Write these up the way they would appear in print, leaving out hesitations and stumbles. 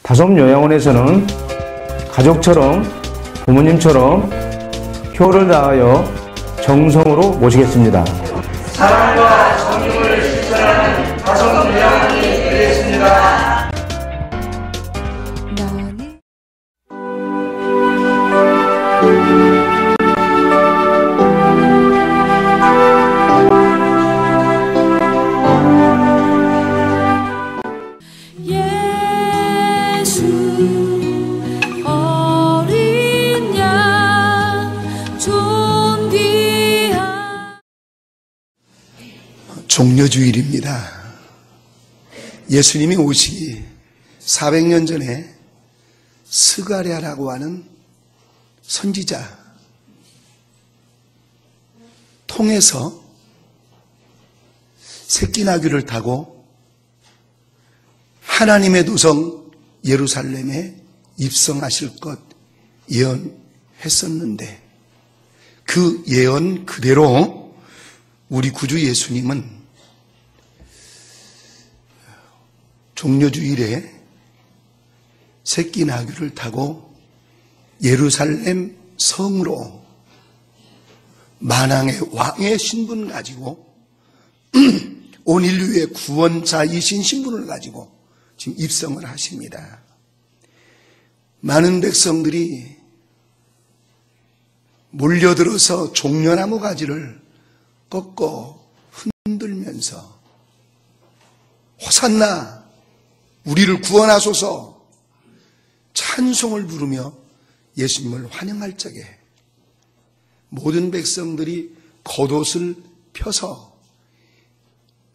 다솜요양원에서는 가족처럼 부모님처럼 효를 다하여 정성으로 모시겠습니다. 사랑과 정의를 실천하는 다솜요양원이 되겠습니다. 종려주일입니다. 예수님이 오시기 400년 전에 스가랴라고 하는 선지자 통해서 새끼나귀를 타고 하나님의 도성 예루살렘에 입성하실 것 예언했었는데, 그 예언 그대로 우리 구주 예수님은 종려주일에 새끼나귀를 타고 예루살렘 성으로 만왕의 왕의 신분을 가지고 온 인류의 구원자이신 신분을 가지고 지금 입성을 하십니다. 많은 백성들이 몰려들어서 종려나무 가지를 꺾고 흔들면서 호산나 우리를 구원하소서 찬송을 부르며 예수님을 환영할 적에 모든 백성들이 겉옷을 펴서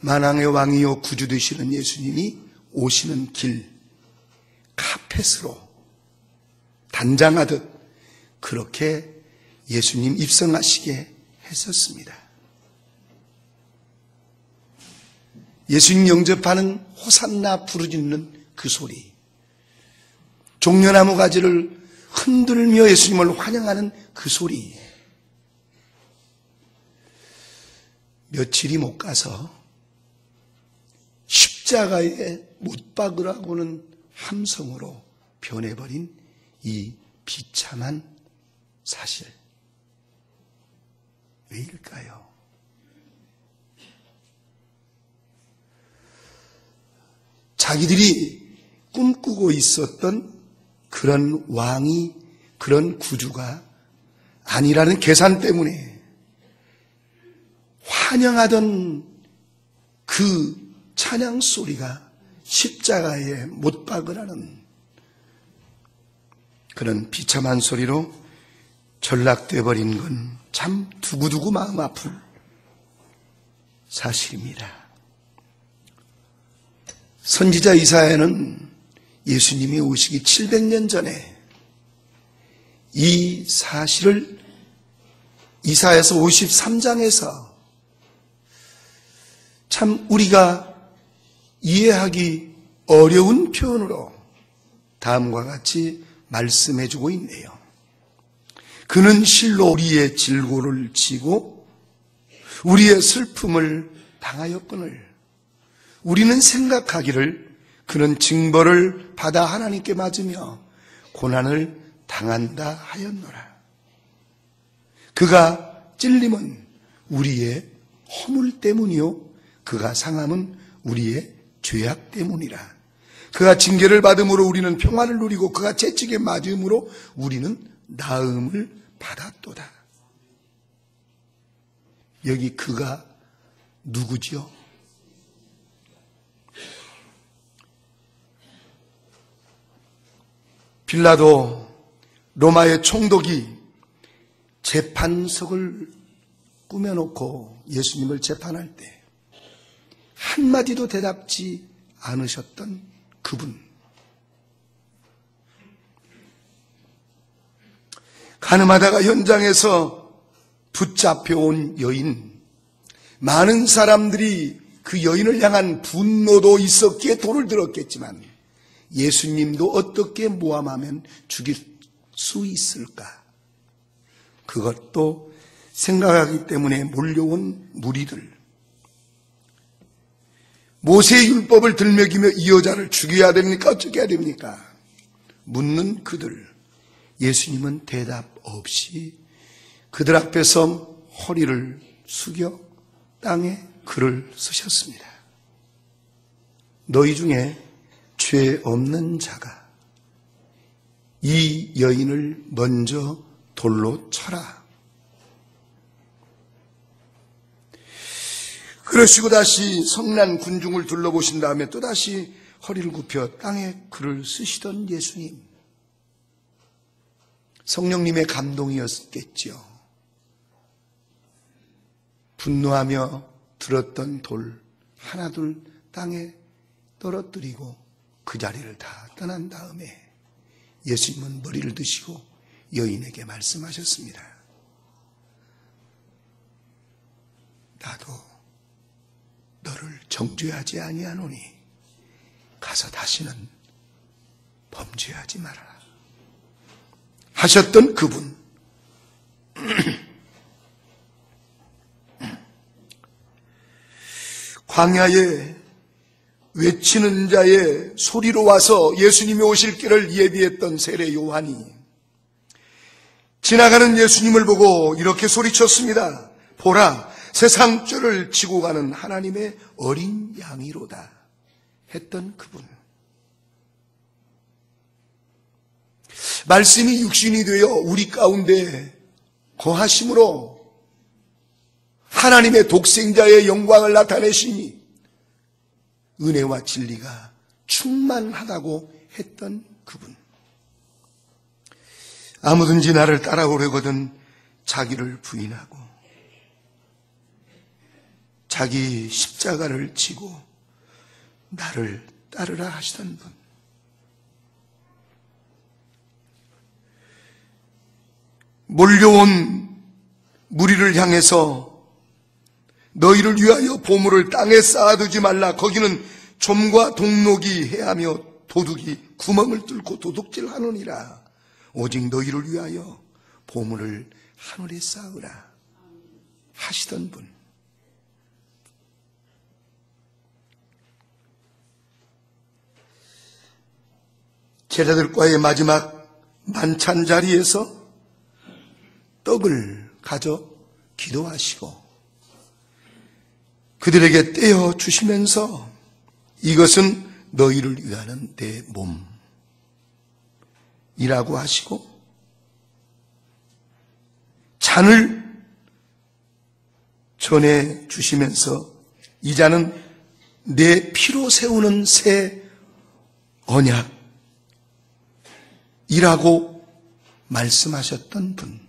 만왕의 왕이요 구주 되시는 예수님이 오시는 길 카펫으로 단장하듯 그렇게 예수님 입성하시게 했었습니다. 예수님 영접하는 호산나 부르짖는 그 소리, 종려나무 가지를 흔들며 예수님을 환영하는 그 소리, 며칠이 못 가서 십자가에 못 박으라고는 함성으로 변해버린 이 비참한 사실, 왜일까요? 자기들이 꿈꾸고 있었던 그런 왕이, 그런 구주가 아니라는 계산 때문에 환영하던 그 찬양 소리가 십자가에 못 박으라는 그런 비참한 소리로 전락돼 버린 건 참 두고두고 마음 아플 사실입니다. 선지자 이사야는 예수님이 오시기 700년 전에 이 사실을 이사야서 53장에서 참 우리가 이해하기 어려운 표현으로 다음과 같이 말씀해주고 있네요. 그는 실로 우리의 질고를 지고 우리의 슬픔을 당하였거늘 우리는 생각하기를 그는 징벌을 받아 하나님께 맞으며 고난을 당한다 하였노라. 그가 찔림은 우리의 허물 때문이요 그가 상함은 우리의 죄악 때문이라. 그가 징계를 받음으로 우리는 평화를 누리고 그가 채찍에 맞음으로 우리는 나음을 받았도다. 여기 그가 누구지요? 빌라도 로마의 총독이 재판석을 꾸며놓고 예수님을 재판할 때 한마디도 대답지 않으셨던 그분, 가늠하다가 현장에서 붙잡혀온 여인, 많은 사람들이 그 여인을 향한 분노도 있었기에 돌을 들었겠지만 예수님도 어떻게 모함하면 죽일 수 있을까? 그것도 생각하기 때문에 몰려온 무리들, 모세의 율법을 들먹이며 이 여자를 죽여야 됩니까? 어떻게 해야 됩니까? 묻는 그들. 예수님은 대답 없이 그들 앞에서 허리를 숙여 땅에 글을 쓰셨습니다. 너희 중에 죄 없는 자가 이 여인을 먼저 돌로 쳐라. 그러시고 다시 성난 군중을 둘러보신 다음에 또다시 허리를 굽혀 땅에 글을 쓰시던 예수님. 성령님의 감동이었겠지요. 분노하며 들었던 돌 하나둘 땅에 떨어뜨리고 그 자리를 다 떠난 다음에 예수님은 머리를 드시고 여인에게 말씀하셨습니다. 나도 너를 정죄하지 아니하노니 가서 다시는 범죄하지 말아라 하셨던 그분. 광야에 외치는 자의 소리로 와서 예수님이 오실 길을 예비했던 세례 요한이 지나가는 예수님을 보고 이렇게 소리쳤습니다. 보라, 세상 죄를 지고 가는 하나님의 어린 양이로다 했던 그분. 말씀이 육신이 되어 우리 가운데 거하심으로 하나님의 독생자의 영광을 나타내시니 은혜와 진리가 충만하다고 했던 그분. 아무든지 나를 따라오려거든 자기를 부인하고 자기 십자가를 지고 나를 따르라 하시던 분. 몰려온 무리를 향해서 너희를 위하여 보물을 땅에 쌓아두지 말라. 거기는 좀과 동록이 해하며 도둑이 구멍을 뚫고 도둑질하느니라. 오직 너희를 위하여 보물을 하늘에 쌓으라 하시던 분. 제자들과의 마지막 만찬 자리에서 떡을 가져 기도하시고 그들에게 떼어 주시면서 이것은 너희를 위하는 내 몸이라고 하시고 잔을 전해 주시면서 이 잔은 내 피로 세우는 새 언약이라고 말씀하셨던 분.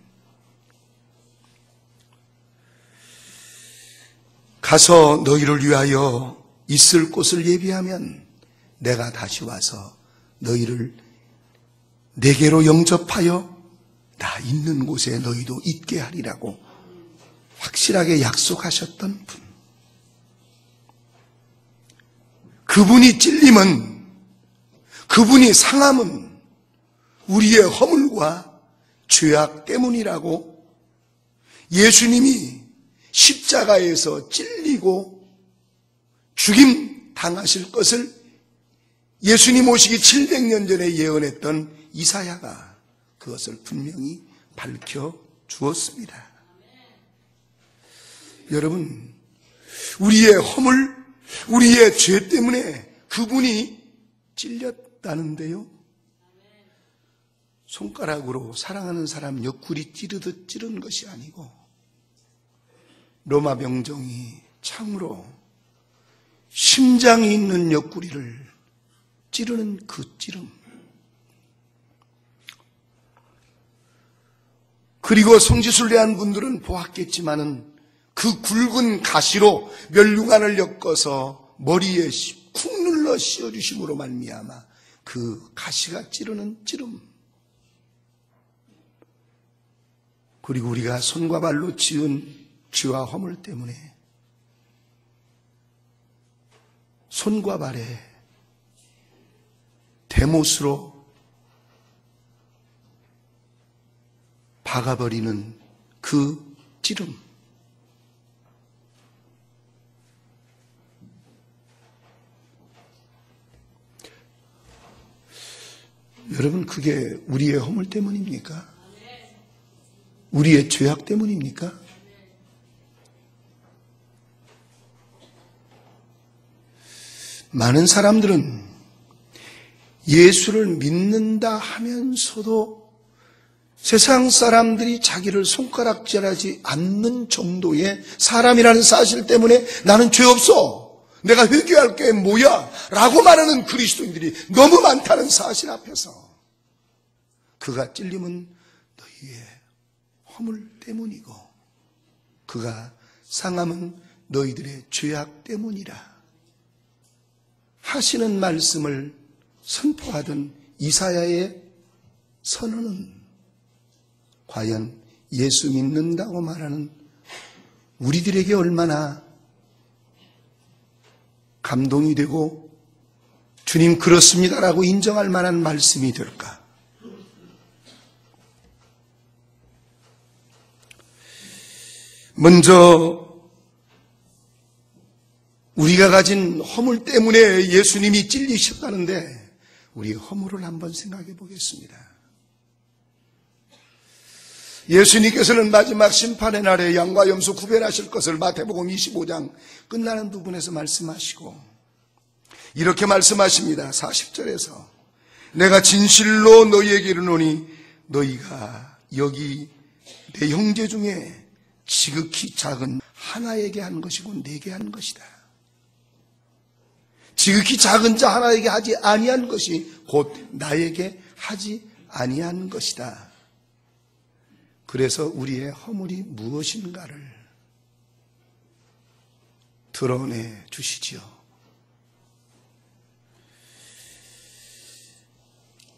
가서 너희를 위하여 있을 곳을 예비하면 내가 다시 와서 너희를 내게로 영접하여 나 있는 곳에 너희도 있게 하리라고 확실하게 약속하셨던 분. 그분이 찔림은, 그분이 상함은 우리의 허물과 죄악 때문이라고 예수님이 십자가에서 찔리고 죽임 당하실 것을 예수님 오시기 700년 전에 예언했던 이사야가 그것을 분명히 밝혀 주었습니다. 여러분, 우리의 허물, 우리의 죄 때문에 그분이 찔렸다는데요. 손가락으로 사랑하는 사람 옆구리 찌르듯 찌른 것이 아니고 로마 병정이 창으로 심장이 있는 옆구리를 찌르는 그 찌름. 그리고 성지순례한 분들은 보았겠지만은 그 굵은 가시로 멸류관을 엮어서 머리에 쿵 눌러 씌워주심으로 말미암아 그 가시가 찌르는 찌름. 그리고 우리가 손과 발로 지은 죄와 허물 때문에 손과 발에 대못으로 박아버리는 그 찌름. 여러분, 그게 우리의 허물 때문입니까? 우리의 죄악 때문입니까? 많은 사람들은 예수를 믿는다 하면서도 세상 사람들이 자기를 손가락질하지 않는 정도의 사람이라는 사실 때문에 나는 죄 없어, 내가 회개할 게 뭐야 라고 말하는 그리스도인들이 너무 많다는 사실 앞에서 그가 찔림은 너희의 허물 때문이고 그가 상함은 너희들의 죄악 때문이라 하시는 말씀을 선포하던 이사야의 선언은 과연 예수 믿는다고 말하는 우리들에게 얼마나 감동이 되고 주님 그렇습니다라고 인정할 만한 말씀이 될까? 먼저 우리가 가진 허물 때문에 예수님이 찔리셨다는데 우리의 허물을 한번 생각해 보겠습니다. 예수님께서는 마지막 심판의 날에 양과 염소 구별하실 것을 마태복음 25장 끝나는 부분에서 말씀하시고 이렇게 말씀하십니다. 40절에서 내가 진실로 너희에게 이르노니 너희가 여기 내 형제 중에 지극히 작은 하나에게 한 것이고 내게 한 것이다. 지극히 작은 자 하나에게 하지 아니한 것이 곧 나에게 하지 아니한 것이다. 그래서 우리의 허물이 무엇인가를 드러내 주시지요.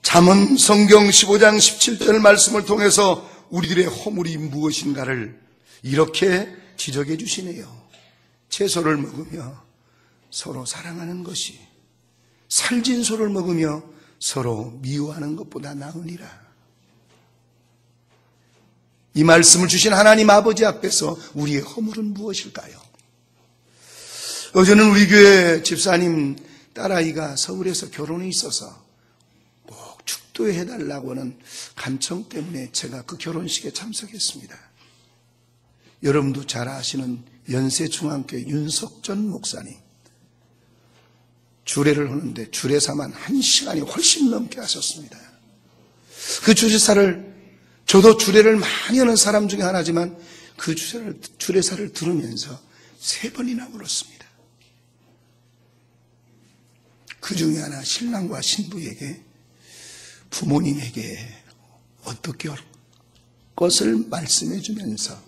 잠언 성경 15장 17절 말씀을 통해서 우리들의 허물이 무엇인가를 이렇게 지적해 주시네요. 채소를 먹으며 서로 사랑하는 것이 살진 소를 먹으며 서로 미워하는 것보다 나으니라. 이 말씀을 주신 하나님 아버지 앞에서 우리의 허물은 무엇일까요? 어제는 우리 교회 집사님 딸아이가 서울에서 결혼이 있어서 꼭 축도해 해달라고 하는 간청 때문에 제가 그 결혼식에 참석했습니다. 여러분도 잘 아시는 연세중앙교회 윤석전 목사님, 주례를 하는데 주례사만 1시간이 훨씬 넘게 하셨습니다. 그 주례사를 저도 주례를 많이 하는 사람 중에 하나지만 그 주례사를 들으면서 3번이나 울었습니다. 그 중에 하나 신랑과 신부에게 부모님에게 어떻게 할 것을 말씀해 주면서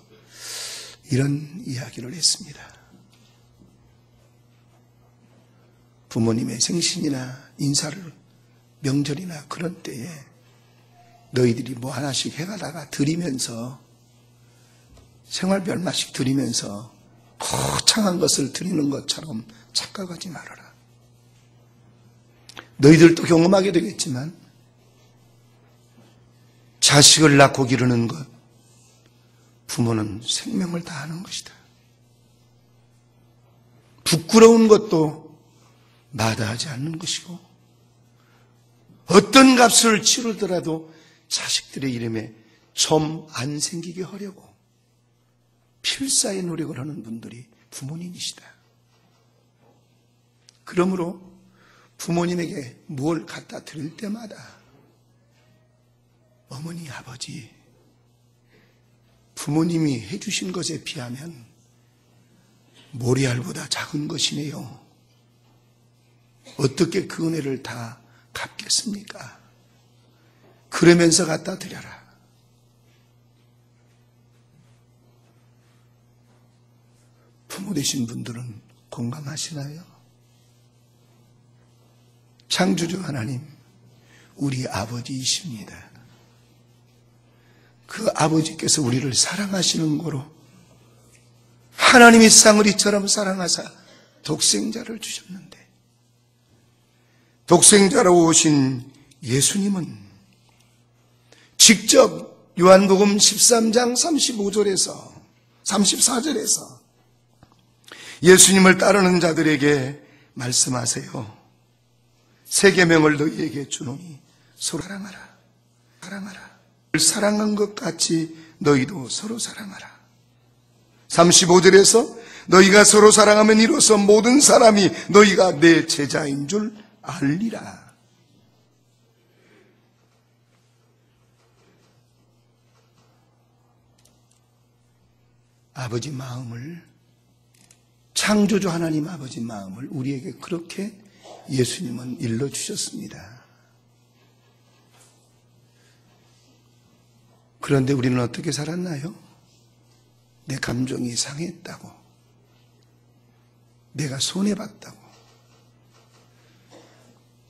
이런 이야기를 했습니다. 부모님의 생신이나 인사를 명절이나 그런 때에 너희들이 뭐 하나씩 해가다가 드리면서 생활비 얼마씩 드리면서 거창한 것을 드리는 것처럼 착각하지 말아라. 너희들도 경험하게 되겠지만 자식을 낳고 기르는 것, 부모는 생명을 다하는 것이다. 부끄러운 것도 마다하지 않는 것이고 어떤 값을 치르더라도 자식들의 이름에 점 안 생기게 하려고 필사의 노력을 하는 분들이 부모님이시다. 그러므로 부모님에게 뭘 갖다 드릴 때마다 어머니, 아버지, 부모님이 해주신 것에 비하면 모래알보다 작은 것이네요. 어떻게 그 은혜를 다 갚겠습니까? 그러면서 갖다 드려라. 부모 되신 분들은 공감하시나요? 창조주 하나님, 우리 아버지이십니다. 그 아버지께서 우리를 사랑하시는 거로 하나님이 세상을 이처럼 사랑하사 독생자를 주셨는데 독생자로 오신 예수님은 직접 요한복음 13장 35절에서 34절에서 예수님을 따르는 자들에게 말씀하세요. 새 계명을 너희에게 주노니 서로 사랑하라. 사랑하라. 사랑한 것 같이 너희도 서로 사랑하라. 35절에서 너희가 서로 사랑하면 이로써 모든 사람이 너희가 내 제자인 줄 알리라. 아버지 마음을, 창조주 하나님 아버지 마음을 우리에게 그렇게 예수님은 일러주셨습니다. 그런데 우리는 어떻게 살았나요? 내 감정이 상했다고, 내가 손해봤다고,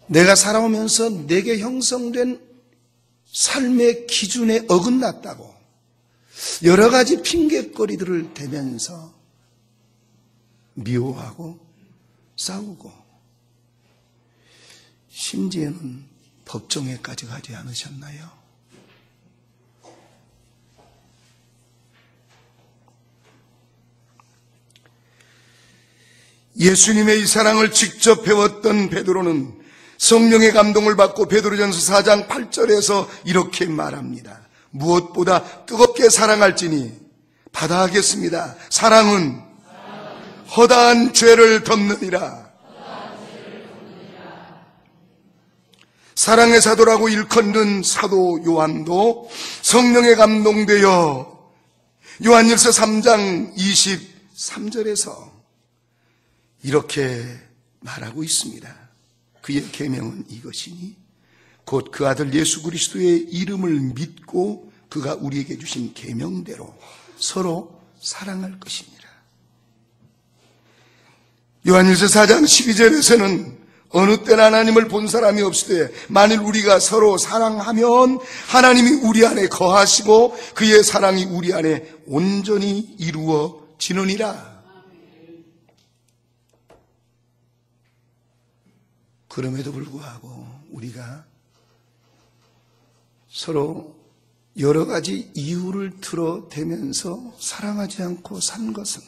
내가 살아오면서 내게 형성된 삶의 기준에 어긋났다고 여러 가지 핑계거리들을 대면서 미워하고 싸우고, 심지어는 법정에까지 가지 않으셨나요? 예수님의 이 사랑을 직접 배웠던 베드로는 성령의 감동을 받고 베드로전서 4장 8절에서 이렇게 말합니다. 무엇보다 뜨겁게 사랑할지니 받아하겠습니다. 사랑은 허다한 죄를 덮느니라. 사랑의 사도라고 일컫는 사도 요한도 성령에 감동되어 요한일서 3장 23절에서 이렇게 말하고 있습니다. 그의 계명은 이것이니 곧 그 아들 예수 그리스도의 이름을 믿고 그가 우리에게 주신 계명대로 서로 사랑할 것이니라. 요한일서 4장 12절에서는 어느 때나 하나님을 본 사람이 없으되 만일 우리가 서로 사랑하면 하나님이 우리 안에 거하시고 그의 사랑이 우리 안에 온전히 이루어지느니라. 그럼에도 불구하고 우리가 서로 여러 가지 이유를 들어대면서 사랑하지 않고 산 것은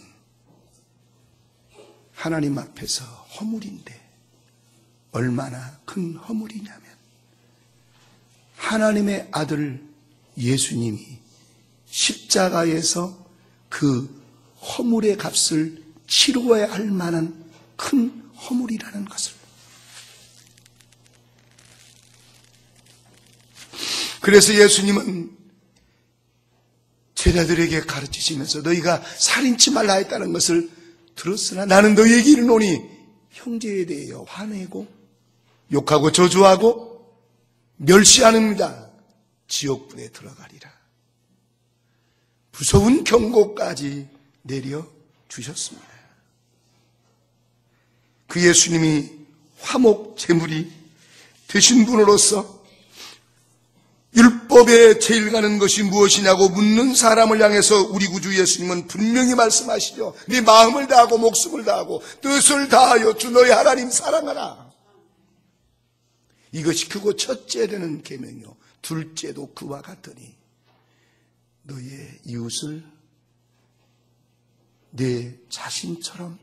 하나님 앞에서 허물인데, 얼마나 큰 허물이냐면 하나님의 아들 예수님이 십자가에서 그 허물의 값을 치루어야 할 만한 큰 허물이라는 것을. 그래서 예수님은 제자들에게 가르치시면서 너희가 살인치 말라 했다는 것을 들었으나 나는 너희에게 이르노니 형제에 대하여 화내고 욕하고 저주하고 멸시하는다 지옥불에 들어가리라. 무서운 경고까지 내려주셨습니다. 그 예수님이 화목 제물이 되신 분으로서 율법에 제일 가는 것이 무엇이냐고 묻는 사람을 향해서 우리 구주 예수님은 분명히 말씀하시죠. 네 마음을 다하고 목숨을 다하고 뜻을 다하여 주 너희 하나님 사랑하라. 이것이 크고 첫째 되는 계명이요 둘째도 그와 같으니 너희의 이웃을 내 자신처럼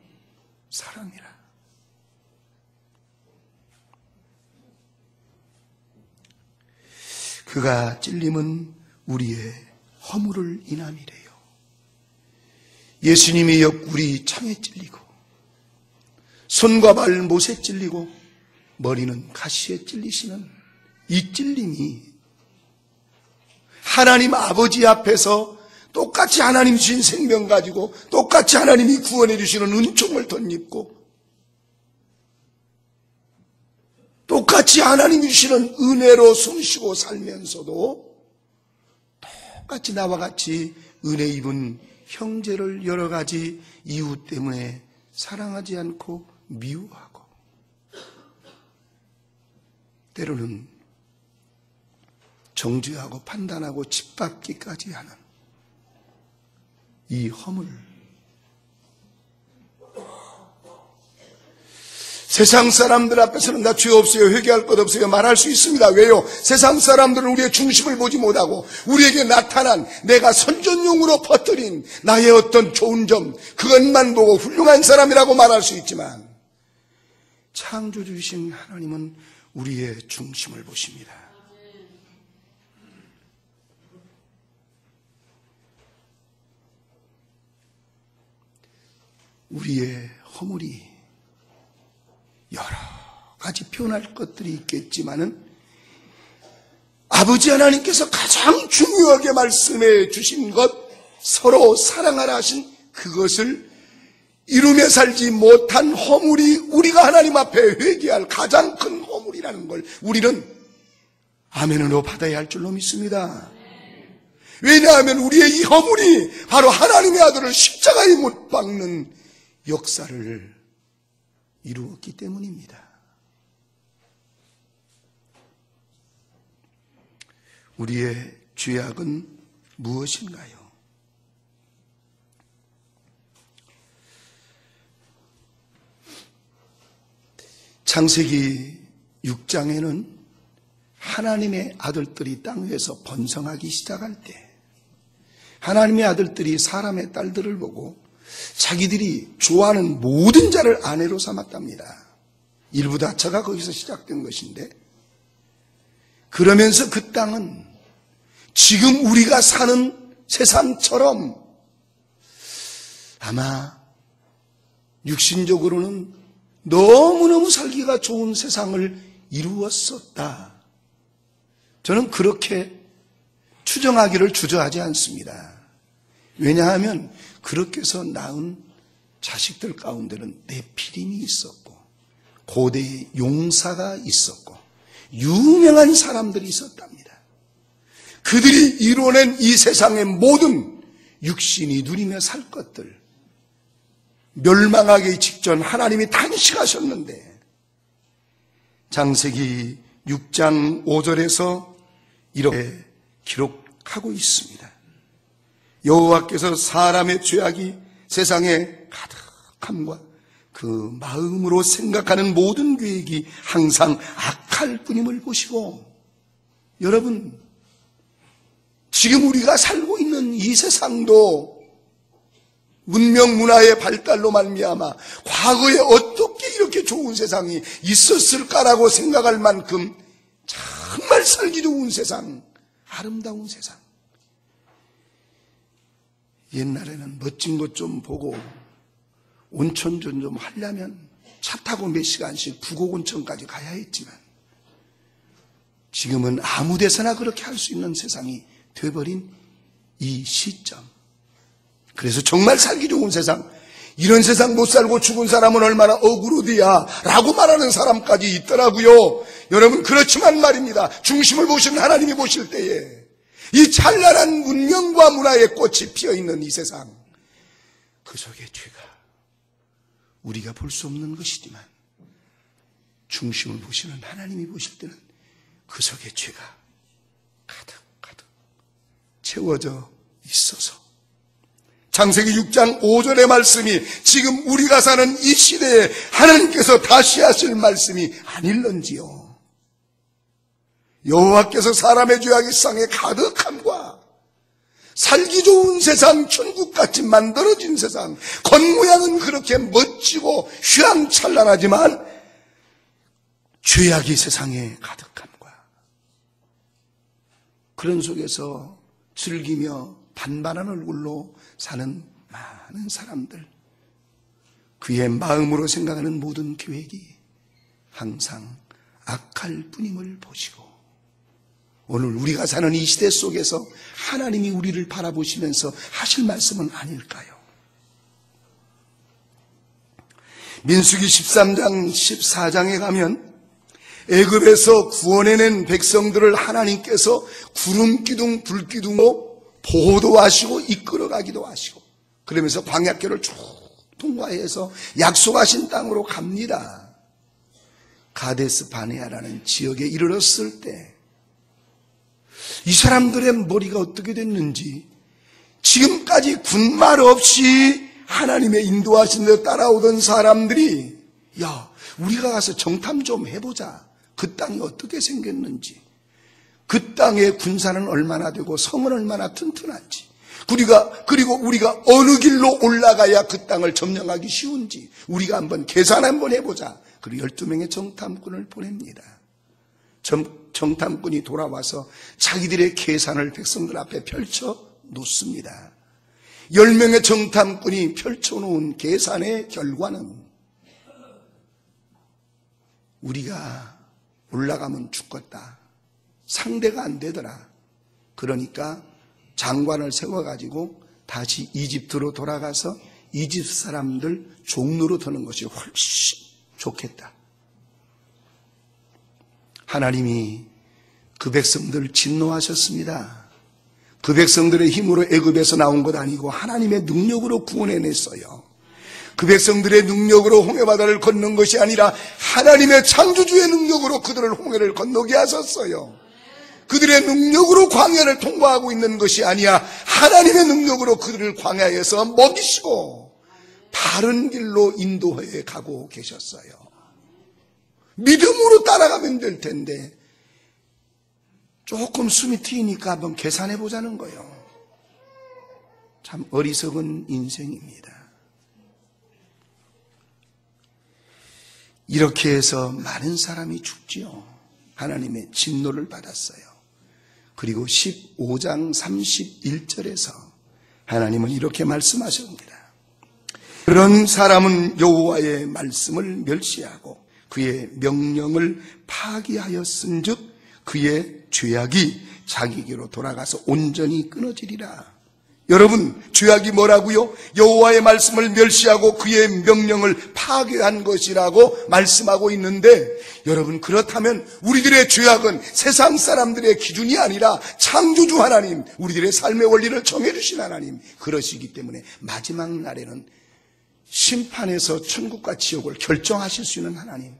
사랑해라. 그가 찔림은 우리의 허물을 인함이래요. 예수님이 옆구리 창에 찔리고 손과 발 못에 찔리고 머리는 가시에 찔리시는 이 찔림이 하나님 아버지 앞에서 똑같이 하나님 주신 생명 가지고 똑같이 하나님이 구원해 주시는 은총을 덧입고 똑같이 하나님이 주시는 은혜로 숨쉬고 살면서도 똑같이 나와 같이 은혜 입은 형제를 여러 가지 이유 때문에 사랑하지 않고 미워하고 때로는 정죄하고 판단하고 짓밟기까지 하는 이 허물, 세상 사람들 앞에서는 나 죄 없어요, 회개할 것 없어요 말할 수 있습니다. 왜요? 세상 사람들은 우리의 중심을 보지 못하고 우리에게 나타난 내가 선전용으로 퍼뜨린 나의 어떤 좋은 점 그것만 보고 훌륭한 사람이라고 말할 수 있지만 창조주이신 하나님은 우리의 중심을 보십니다. 우리의 허물이 여러 가지 표현할 것들이 있겠지만은 아버지 하나님께서 가장 중요하게 말씀해 주신 것, 서로 사랑하라 하신 그것을 이루며 살지 못한 허물이 우리가 하나님 앞에 회개할 가장 큰 허물이라는 걸 우리는 아멘으로 받아야 할 줄로 믿습니다. 왜냐하면 우리의 이 허물이 바로 하나님의 아들을 십자가에 못 박는 역사를 이루었기 때문입니다. 우리의 죄악은 무엇인가요? 창세기 6장에는 하나님의 아들들이 땅 위에서 번성하기 시작할 때 하나님의 아들들이 사람의 딸들을 보고 자기들이 좋아하는 모든 자를 아내로 삼았답니다. 일부 다처가 거기서 시작된 것인데, 그러면서 그 땅은 지금 우리가 사는 세상처럼 아마 육신적으로는 너무너무 살기가 좋은 세상을 이루었었다. 저는 그렇게 추정하기를 주저하지 않습니다. 왜냐하면 그렇게 해서 낳은 자식들 가운데는 네피림이 있었고 고대의 용사가 있었고 유명한 사람들이 있었답니다. 그들이 이뤄낸 이 세상의 모든 육신이 누리며 살 것들, 멸망하기 직전 하나님이 단식하셨는데 창세기 6장 5절에서 이렇게 기록하고 있습니다. 여호와께서 사람의 죄악이 세상에 가득함과 그 마음으로 생각하는 모든 계획이 항상 악할 뿐임을 보시고, 여러분, 지금 우리가 살고 있는 이 세상도 문명 문화의 발달로 말미암아 과거에 어떻게 이렇게 좋은 세상이 있었을까라고 생각할 만큼 정말 살기 좋은 세상, 아름다운 세상. 옛날에는 멋진 것 좀 보고 온천전 좀 하려면 차 타고 몇 시간씩 부곡온천까지 가야 했지만 지금은 아무 데서나 그렇게 할 수 있는 세상이 돼버린 이 시점. 그래서 정말 살기 좋은 세상, 이런 세상 못 살고 죽은 사람은 얼마나 억울하디야 라고 말하는 사람까지 있더라고요. 여러분, 그렇지만 말입니다. 중심을 보시는 하나님이 보실 때에 이 찬란한 문명과 문화의 꽃이 피어있는 이 세상, 그 속에 죄가 우리가 볼 수 없는 것이지만 중심을 보시는 하나님이 보실 때는 그 속에 죄가 가득 채워져 있어서 창세기 6장 5절의 말씀이 지금 우리가 사는 이 시대에 하나님께서 다시 하실 말씀이 아닐런지요. 여호와께서 사람의 죄악이 세상에 가득함과 살기 좋은 세상, 천국같이 만들어진 세상, 겉모양은 그렇게 멋지고 휘황찬란하지만 죄악이 세상에 가득함과 그런 속에서 즐기며 반반한 얼굴로 사는 많은 사람들, 그의 마음으로 생각하는 모든 계획이 항상 악할 뿐임을 보시고, 오늘 우리가 사는 이 시대 속에서 하나님이 우리를 바라보시면서 하실 말씀은 아닐까요? 민수기 13장 14장에 가면 애굽에서 구원해낸 백성들을 하나님께서 구름기둥 불기둥으로 보호도 하시고 이끌어가기도 하시고, 그러면서 광야길을 쭉 통과해서 약속하신 땅으로 갑니다. 가데스 바네아라는 지역에 이르렀을 때 이 사람들의 머리가 어떻게 됐는지, 지금까지 군말 없이 하나님의 인도하신 데 따라오던 사람들이, 야, 우리가 가서 정탐 좀 해보자. 그 땅이 어떻게 생겼는지, 그 땅의 군사는 얼마나 되고 성은 얼마나 튼튼한지, 그리고 우리가 어느 길로 올라가야 그 땅을 점령하기 쉬운지 우리가 한번 계산 한번 해보자. 그리고 12명의 정탐꾼을 보냅니다. 정탐꾼이 돌아와서 자기들의 계산을 백성들 앞에 펼쳐 놓습니다. 10명의 정탐꾼이 펼쳐놓은 계산의 결과는 우리가 올라가면 죽겠다. 상대가 안 되더라. 그러니까 장관을 세워가지고 다시 이집트로 돌아가서 이집트 사람들 종로로 드는 것이 훨씬 좋겠다. 하나님이 그 백성들을 진노하셨습니다. 그 백성들의 힘으로 애굽에서 나온 것 아니고 하나님의 능력으로 구원해냈어요. 그 백성들의 능력으로 홍해바다를 건넌 것이 아니라 하나님의 창조주의 능력으로 그들을 홍해를 건너게 하셨어요. 그들의 능력으로 광야를 통과하고 있는 것이 아니야 하나님의 능력으로 그들을 광야에서 먹이시고 바른 길로 인도해 가고 계셨어요. 믿음으로 따라가면 될 텐데 조금 숨이 트이니까 한번 계산해 보자는 거예요. 참 어리석은 인생입니다. 이렇게 해서 많은 사람이 죽지요. 하나님의 진노를 받았어요. 그리고 15장 31절에서 하나님은 이렇게 말씀하십니다. 그런 사람은 여호와의 말씀을 멸시하고 그의 명령을 파기하였은즉 그의 죄악이 자기에게로 돌아가서 온전히 끊어지리라. 여러분, 죄악이 뭐라고요? 여호와의 말씀을 멸시하고 그의 명령을 파괴한 것이라고 말씀하고 있는데, 여러분, 그렇다면 우리들의 죄악은 세상 사람들의 기준이 아니라 창조주 하나님, 우리들의 삶의 원리를 정해주신 하나님, 그러시기 때문에 마지막 날에는 심판에서 천국과 지옥을 결정하실 수 있는 하나님,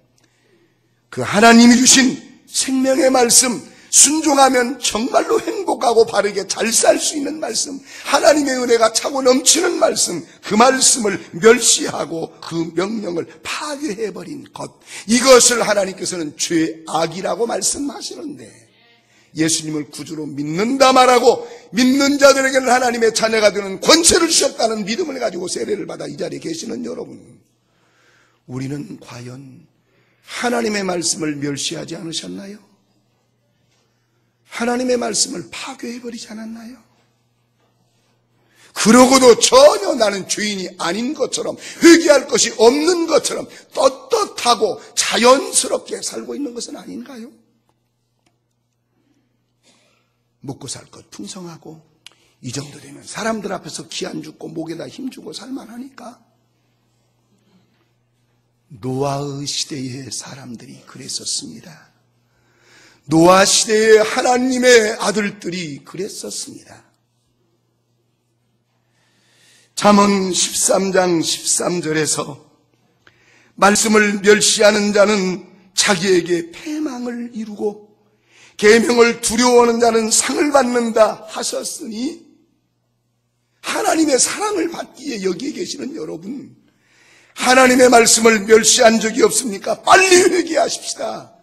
그 하나님이 주신 생명의 말씀, 순종하면 정말로 행복하고 바르게 잘 살 수 있는 말씀, 하나님의 은혜가 차고 넘치는 말씀, 그 말씀을 멸시하고 그 명령을 파괴해버린 것, 이것을 하나님께서는 죄악이라고 말씀하시는데, 예수님을 구주로 믿는다 말하고 믿는 자들에게는 하나님의 자녀가 되는 권세를 주셨다는 믿음을 가지고 세례를 받아 이 자리에 계시는 여러분, 우리는 과연 하나님의 말씀을 멸시하지 않으셨나요? 하나님의 말씀을 파괴해버리지 않았나요? 그러고도 전혀 나는 죄인이 아닌 것처럼, 회개할 것이 없는 것처럼 떳떳하고 자연스럽게 살고 있는 것은 아닌가요? 먹고 살 것 풍성하고 이 정도 되면 사람들 앞에서 기 안 죽고 목에다 힘주고 살만하니까. 노아의 시대의 사람들이 그랬었습니다. 노아 시대의 하나님의 아들들이 그랬었습니다. 잠언 13장 13절에서 말씀을 멸시하는 자는 자기에게 패망을 이루고 계명을 두려워하는 자는 상을 받는다 하셨으니, 하나님의 사랑을 받기에 여기에 계시는 여러분, 하나님의 말씀을 멸시한 적이 없습니까? 빨리 회개하십시다.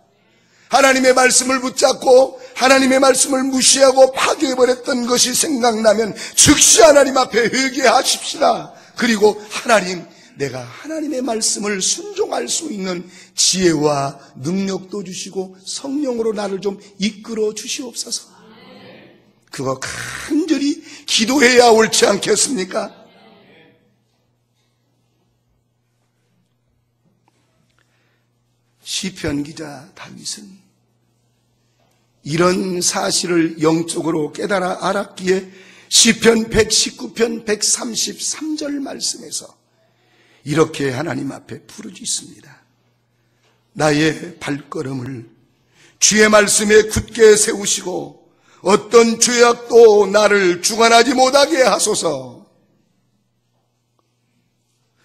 하나님의 말씀을 붙잡고 하나님의 말씀을 무시하고 파괴해버렸던 것이 생각나면 즉시 하나님 앞에 회개하십시다. 그리고 하나님, 내가 하나님의 말씀을 순종할 수 있는 지혜와 능력도 주시고 성령으로 나를 좀 이끌어 주시옵소서. 그거 간절히 기도해야 옳지 않겠습니까? 시편 기자 다윗은 이런 사실을 영적으로 깨달아 알았기에 시편 119편 133절 말씀에서 이렇게 하나님 앞에 부르짖습니다. 나의 발걸음을 주의 말씀에 굳게 세우시고 어떤 죄악도 나를 주관하지 못하게 하소서.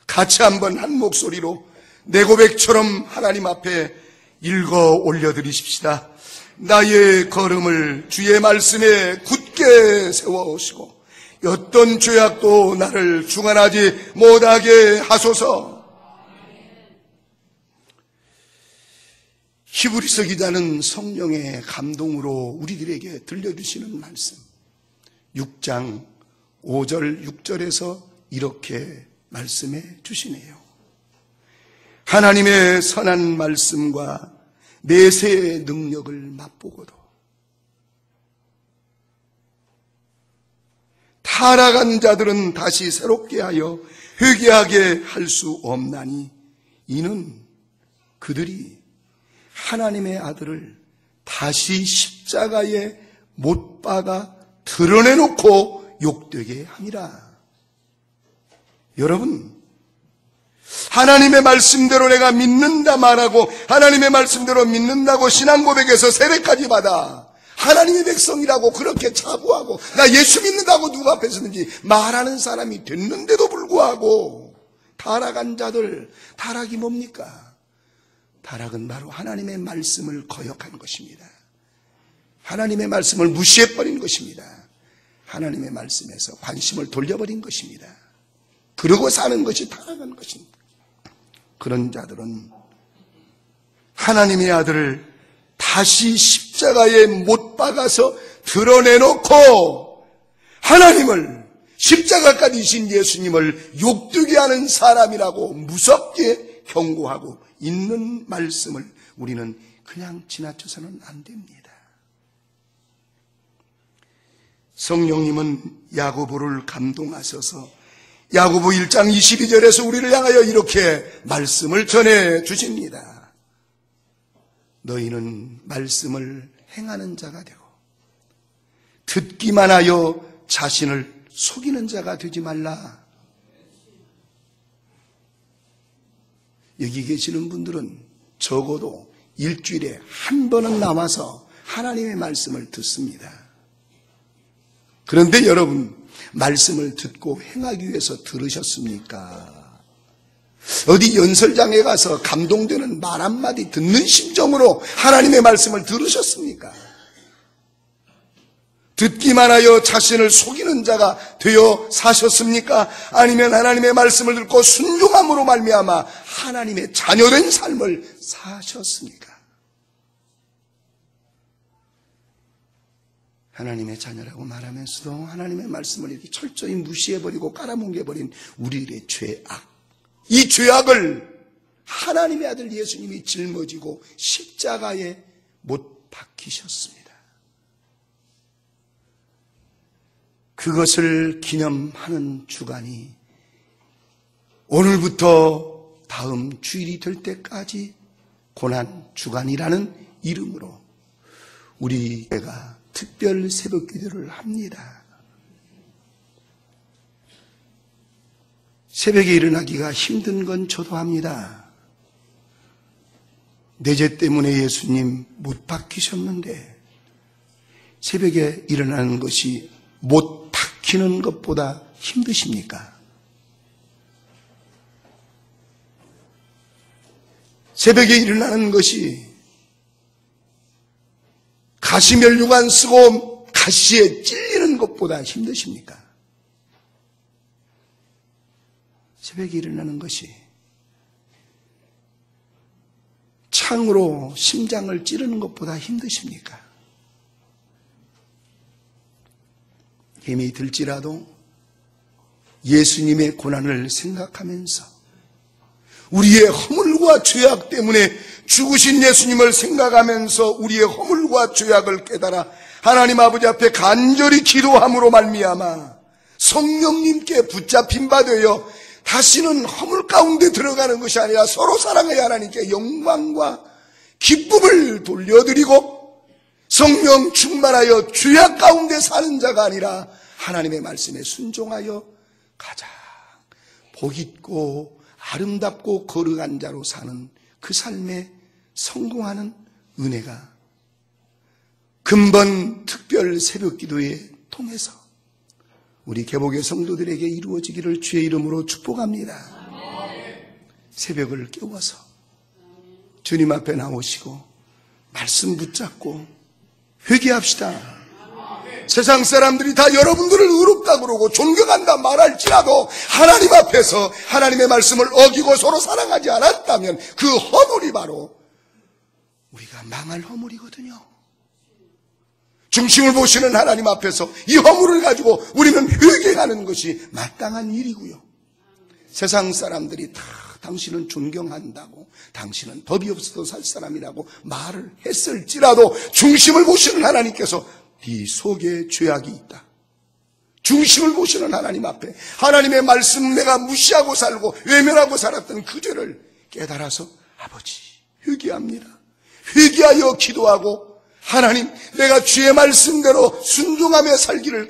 같이 한번 한 목소리로 내 고백처럼 하나님 앞에 읽어 올려드리십시다. 나의 걸음을 주의 말씀에 굳게 세워오시고 어떤 죄악도 나를 주관하지 못하게 하소서. 히브리서 기자는 성령의 감동으로 우리들에게 들려주시는 말씀, 6장 5절 6절에서 이렇게 말씀해 주시네요. 하나님의 선한 말씀과 내세의 능력을 맛보고도 타락한 자들은 다시 새롭게 하여 회개하게 할 수 없나니 이는 그들이 하나님의 아들을 다시 십자가에 못 박아 드러내놓고 욕되게 함이라. 여러분, 하나님의 말씀대로 내가 믿는다 말하고 하나님의 말씀대로 믿는다고 신앙 고백에서 세례까지 받아 하나님의 백성이라고 그렇게 자부하고 나 예수 믿는다고 누구 앞에서든지 말하는 사람이 됐는데도 불구하고 타락한 자들, 타락이 뭡니까? 타락은 바로 하나님의 말씀을 거역한 것입니다. 하나님의 말씀을 무시해버린 것입니다. 하나님의 말씀에서 관심을 돌려버린 것입니다. 그러고 사는 것이 타락한 것입니다. 그런 자들은 하나님의 아들을 다시 십자가에 못 박아서 드러내놓고 하나님을 십자가까지 신 예수님을 욕되게 하는 사람이라고 무섭게 경고하고 있는 말씀을 우리는 그냥 지나쳐서는 안 됩니다. 성령님은 야고보를 감동하셔서 야고보 1장 22절에서 우리를 향하여 이렇게 말씀을 전해 주십니다. 너희는 말씀을 행하는 자가 되고 듣기만 하여 자신을 속이는 자가 되지 말라. 여기 계시는 분들은 적어도 일주일에 한 번은 나와서 하나님의 말씀을 듣습니다. 그런데 여러분, 말씀을 듣고 행하기 위해서 들으셨습니까? 어디 연설장에 가서 감동되는 말 한마디 듣는 심정으로 하나님의 말씀을 들으셨습니까? 듣기만 하여 자신을 속이는 자가 되어 사셨습니까? 아니면 하나님의 말씀을 듣고 순종함으로 말미암아 하나님의 자녀된 삶을 사셨습니까? 하나님의 자녀라고 말하면서도 하나님의 말씀을 이렇게 철저히 무시해버리고 깔아뭉개버린 우리들의 죄악, 이 죄악을 하나님의 아들 예수님이 짊어지고 십자가에 못 박히셨습니다. 그것을 기념하는 주간이 오늘부터 다음 주일이 될 때까지 고난주간이라는 이름으로 우리가 특별 새벽 기도를 합니다. 새벽에 일어나기가 힘든 건 저도 합니다. 내 죄 때문에 예수님 못 박히셨는데 새벽에 일어나는 것이 못 박히는 것보다 힘드십니까? 새벽에 일어나는 것이 가시면류관 쓰고 가시에 찔리는 것보다 힘드십니까? 새벽에 일어나는 것이 창으로 심장을 찌르는 것보다 힘드십니까? 힘이 들지라도 예수님의 고난을 생각하면서 우리의 허물과 죄악 때문에 죽으신 예수님을 생각하면서 우리의 허물과 죄악을 깨달아 하나님 아버지 앞에 간절히 기도함으로 말미암아 성령님께 붙잡힌 바 되어 다시는 허물 가운데 들어가는 것이 아니라 서로 사랑의 하나님께 영광과 기쁨을 돌려드리고 성령 충만하여 죄악 가운데 사는 자가 아니라 하나님의 말씀에 순종하여 가장 복있고 아름답고 거룩한 자로 사는 그 삶에 성공하는 은혜가 금번 특별 새벽 기도에 통해서 우리 개복의 성도들에게 이루어지기를 주의 이름으로 축복합니다. 새벽을 깨워서 주님 앞에 나오시고 말씀 붙잡고 회개합시다. 세상 사람들이 다 여러분들을 의롭다 그러고 존경한다 말할지라도 하나님 앞에서 하나님의 말씀을 어기고 서로 사랑하지 않았다면 그 허물이 바로 우리가 망할 허물이거든요. 중심을 보시는 하나님 앞에서 이 허물을 가지고 우리는 회개하는 것이 마땅한 일이고요. 세상 사람들이 다 당신은 존경한다고, 당신은 법이 없어도 살 사람이라고 말을 했을지라도 중심을 보시는 하나님께서 네 속에 죄악이 있다, 중심을 보시는 하나님 앞에 하나님의 말씀 내가 무시하고 살고 외면하고 살았던 그 죄를 깨달아서 아버지 회개합니다. 회개하여 기도하고 하나님 내가 주의 말씀대로 순종하며 살기를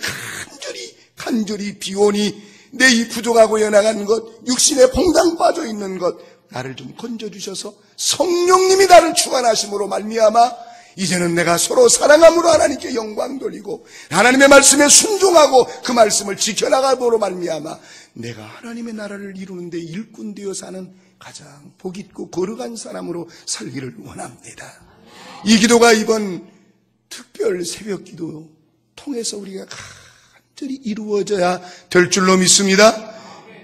간절히 비오니 내 이 부족하고 연약한 것 육신에 퐁당 빠져있는 것 나를 좀 건져주셔서 성령님이 나를 주관하심으로 말미암아 이제는 내가 서로 사랑함으로 하나님께 영광 돌리고 하나님의 말씀에 순종하고 그 말씀을 지켜나감으로 말미암아 내가 하나님의 나라를 이루는 데 일꾼 되어 사는 가장 복있고 거룩한 사람으로 살기를 원합니다. 이 기도가 이번 특별 새벽 기도 통해서 우리가 간절히 이루어져야 될 줄로 믿습니다.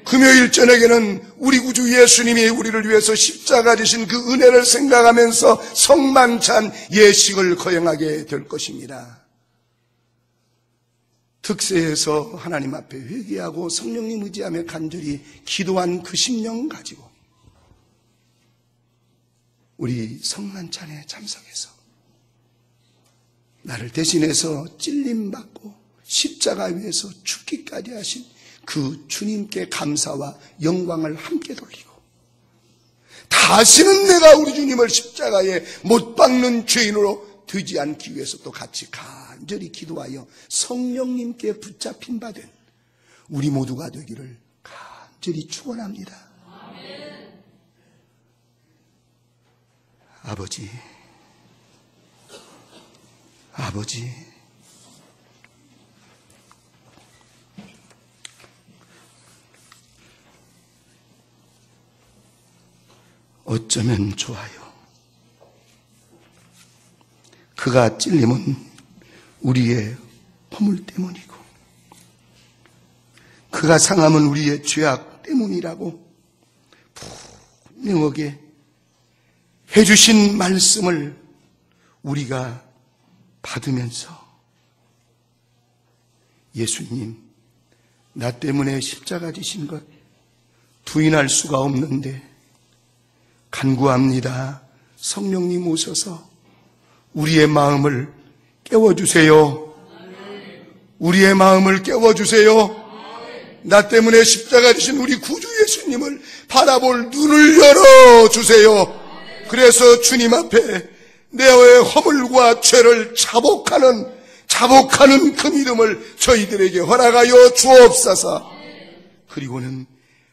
금요일 저녁에는 우리 구주 예수님이 우리를 위해서 십자가 지신 그 은혜를 생각하면서 성만찬 예식을 거행하게 될 것입니다. 특세에서 하나님 앞에 회개하고 성령님 의지하며 간절히 기도한 그 심령 가지고 우리 성만찬에 참석해서 나를 대신해서 찔림받고 십자가 위에서 죽기까지 하신 그 주님께 감사와 영광을 함께 돌리고 다시는 내가 우리 주님을 십자가에 못 박는 죄인으로 되지 않기 위해서 또 같이 간절히 기도하여 성령님께 붙잡힌 바 된 우리 모두가 되기를 간절히 축원합니다. 아버지 어쩌면 좋아요. 그가 찔림은 우리의 허물 때문이고 그가 상함은 우리의 죄악 때문이라고 분명하게 해주신 말씀을 우리가 받으면서 예수님 나 때문에 십자가 지신 것 부인할 수가 없는데 간구합니다. 성령님 오셔서 우리의 마음을 깨워주세요. 우리의 마음을 깨워주세요. 나 때문에 십자가 지신 우리 구주 예수님을 바라볼 눈을 열어주세요. 그래서 주님 앞에 내의 허물과 죄를 자복하는 그 믿음을 저희들에게 허락하여 주옵소서. 그리고는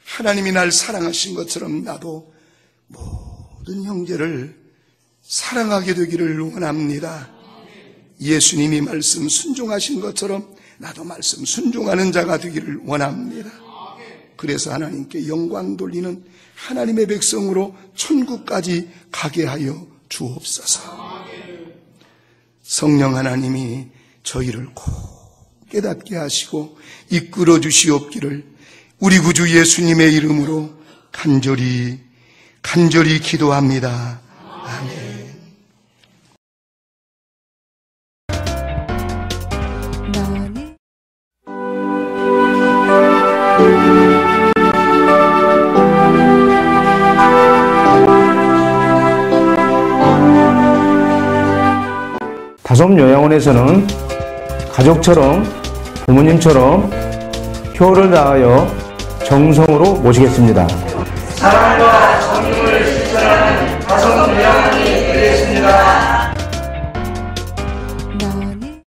하나님이 날 사랑하신 것처럼 나도 모든 형제를 사랑하게 되기를 원합니다. 예수님이 말씀 순종하신 것처럼 나도 말씀 순종하는 자가 되기를 원합니다. 그래서 하나님께 영광 돌리는 하나님의 백성으로 천국까지 가게 하여 주옵소서. 성령 하나님이 저희를 꼭 깨닫게 하시고 이끌어 주시옵기를 우리 구주 예수님의 이름으로 간절히 기도합니다. 아멘. 다솜 요양원에서는 가족처럼 부모님처럼 효를 다하여 정성으로 모시겠습니다. 사랑과